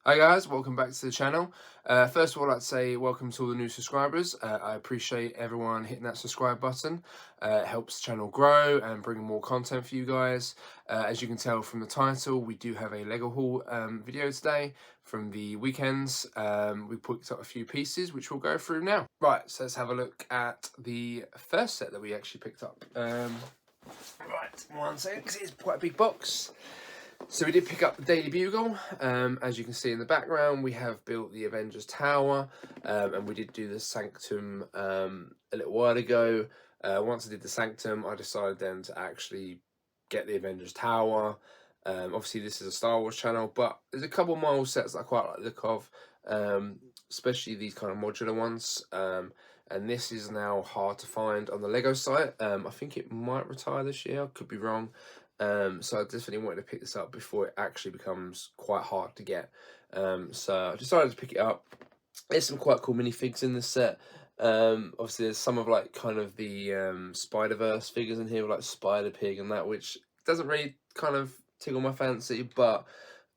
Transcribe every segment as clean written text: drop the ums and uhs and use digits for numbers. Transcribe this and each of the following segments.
Hi guys, welcome back to the channel. First of all, I'd say welcome to all the new subscribers. I appreciate everyone hitting that subscribe button. It helps the channel grow and bring more content for you guys. As you can tell from the title, we do have a Lego haul video today from the weekends. We picked up a few pieces, which we'll go through now. Right, so let's have a look at the first set that we actually picked up. Right, one second, because it's quite a big box. So we did pick up the Daily Bugle. As you can see in the background, we have built the Avengers Tower, and we did do the Sanctum a little while ago. Once I did the Sanctum, I decided then to actually get the Avengers Tower. Obviously, this is a Star Wars channel, but there's a couple of model sets that I quite like the look of, especially these kind of modular ones. And this is now hard to find on the Lego site. I think it might retire this year, I could be wrong. So I definitely wanted to pick this up before it actually becomes quite hard to get. So I decided to pick it up. There's some quite cool minifigs in this set. Obviously there's some of like kind of the Spider-Verse figures in here, like Spider-Pig and that, which doesn't really kind of tickle my fancy, but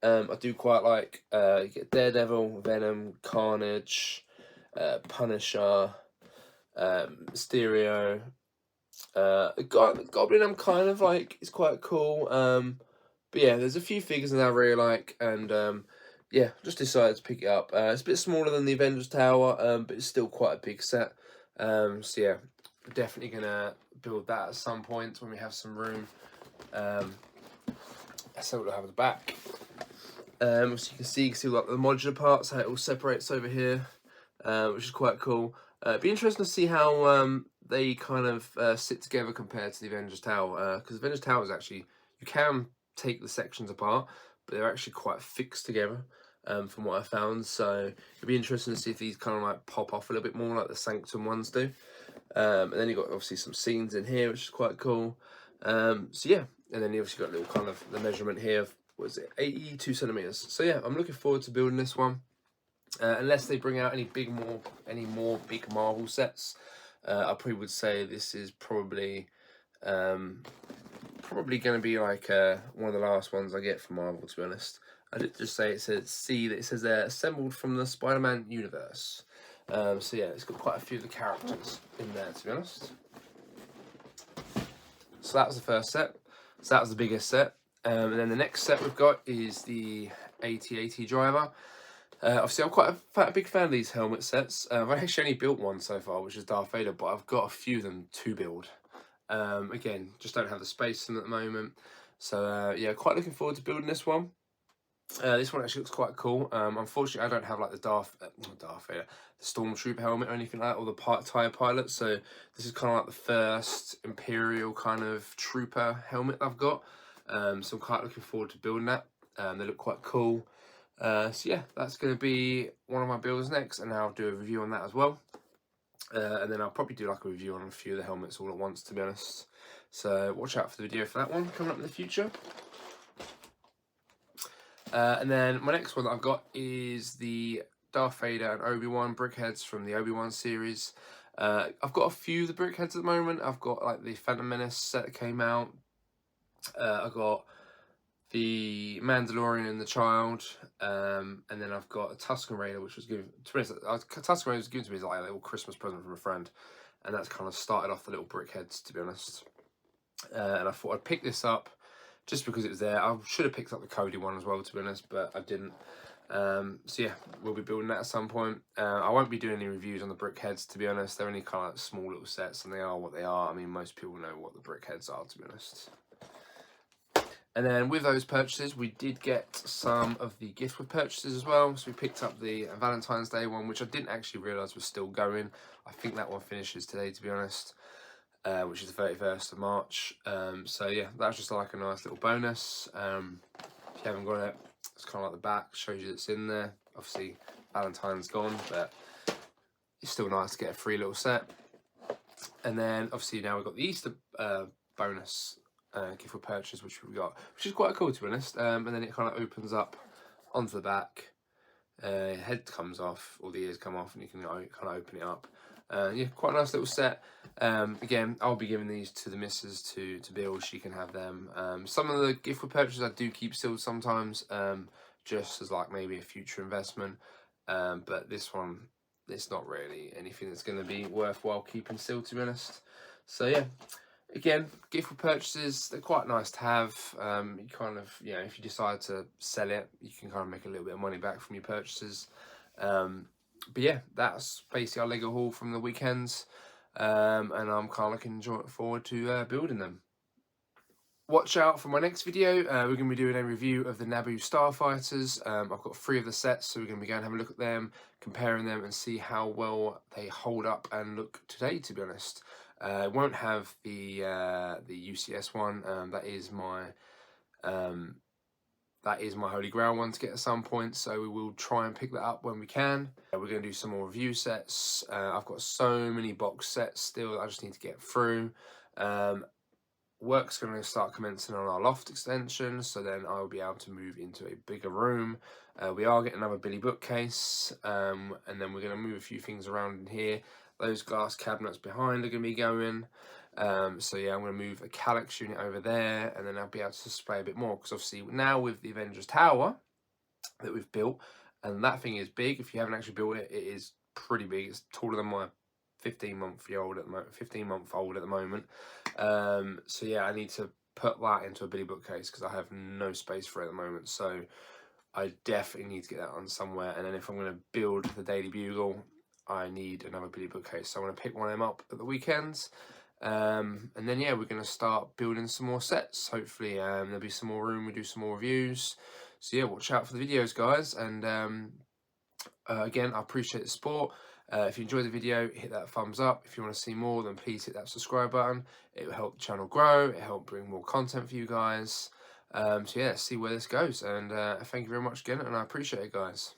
I do quite like you get Daredevil, Venom, Carnage, Punisher, Mysterio. Goblin I'm kind of like, it's quite cool. But yeah, there's a few figures that I really like, and yeah, just decided to pick it up. It's a bit smaller than the Avengers Tower, but it's still quite a big set. So yeah, definitely gonna build that at some point when we have some room. That's what we'll have at the back. So you can see like the modular parts, how it all separates over here, which is quite cool. It'd be interesting to see how they kind of sit together compared to the Avengers Tower, because Avengers Tower is actually, you can take the sections apart, but they're actually quite fixed together, from what I found. So it'd be interesting to see if these kind of like pop off a little bit more like the Sanctum ones do. And then you've got obviously some scenes in here, which is quite cool. So yeah, and then you obviously got a little kind of the measurement here of, what is it, 82 centimeters. So yeah, I'm looking forward to building this one. Unless they bring out any more big Marvel sets, I probably would say this is probably going to be like one of the last ones I get from Marvel. To be honest, I did just say it says they're assembled from the Spider-Man universe. So yeah, it's got quite a few of the characters in there. To be honest, so that was the first set. So that was the biggest set. And then the next set we've got is the AT-AT driver. Obviously, I'm quite a big fan of these helmet sets. I've actually only built one so far, which is Darth Vader, but I've got a few of them to build. Again, just don't have the space in at the moment. So yeah, quite looking forward to building this one. This one actually looks quite cool. Unfortunately, I don't have like the not Darth Vader, the Stormtrooper helmet or anything like that, or the TIE pilot. So this is kind of like the first Imperial kind of trooper helmet I've got. So I'm quite looking forward to building that. They look quite cool. So yeah, that's going to be one of my builds next, and I'll do a review on that as well. And then I'll probably do like a review on a few of the helmets all at once, to be honest. So watch out for the video for that one coming up in the future. And then my next one that I've got is the Darth Vader and Obi-Wan brickheads from the Obi-Wan series. I've got a few of the brickheads at the moment. I've got like the Phantom Menace set that came out. I've got the Mandalorian and the Child, and then I've got a Tusken Raider, which was given to me. Tusken Raider was given to me as like a little Christmas present from a friend, and that's kind of started off the little brickheads, to be honest. And I thought I'd pick this up just because it was there. I should have picked up the Cody one as well, to be honest, but I didn't. So yeah, we'll be building that at some point. I won't be doing any reviews on the brickheads, to be honest. They're only kind of like small little sets, and they are what they are. I mean, most people know what the brickheads are, to be honest. And then with those purchases, we did get some of the gift with purchases as well. So we picked up the Valentine's Day one, which I didn't actually realise was still going. I think that one finishes today, to be honest, which is the 31st of March. So yeah, that's just like a nice little bonus. If you haven't got it, it's kind of like the back, shows you it's in there. Obviously, Valentine's gone, but it's still nice to get a free little set. And then obviously now we've got the Easter bonus gift with purchase, which is quite cool, to be honest. And then it kind of opens up onto the back. Head comes off, or the ears come off, and you can kind of open it up. Yeah, quite a nice little set. Again, I'll be giving these to the missus to build. She can have them. Some of the gift with purchases I do keep sealed sometimes, just as like maybe a future investment. But this one, it's not really anything that's going to be worthwhile keeping still, to be honest. So yeah, again, gift purchases, they're quite nice to have. You kind of, you know, if you decide to sell it, you can kind of make a little bit of money back from your purchases. But yeah, that's basically our Lego haul from the weekends. And I'm kind of looking forward to building them. Watch out for my next video. We're going to be doing a review of the Naboo Starfighters. I've got 3 of the sets, so we're going to be going and have a look at them, comparing them, and see how well they hold up and look today, to be honest. I won't have the UCS one. That is my holy grail one to get at some point, so we will try and pick that up when we can. We're going to do some more review sets. I've got so many box sets still that I just need to get through. Work's going to start commencing on our loft extension, so then I'll be able to move into a bigger room. We are getting another Billy bookcase, and then we're going to move a few things around in here. Those glass cabinets behind are going to be going. So yeah, I'm going to move a Calyx unit over there, and then I'll be able to display a bit more, because obviously now with the Avengers Tower that we've built, and that thing is big. If you haven't actually built it, it is pretty big. It's taller than my 15-month-old at the moment. So yeah, I need to put that into a Billy bookcase because I have no space for it at the moment. So I definitely need to get that on somewhere. And then if I'm going to build the Daily Bugle, I need another Billy bookcase. So I'm going to pick one of them up at the weekends. And then yeah, we're going to start building some more sets. Hopefully there'll be some more room. We do some more reviews. So yeah, watch out for the videos, guys. And again, I appreciate the support. If you enjoyed the video, hit that thumbs up. If you want to see more, then please hit that subscribe button. It will help the channel grow. It will help bring more content for you guys. So yeah, let's see where this goes. And thank you very much again, and I appreciate it, guys.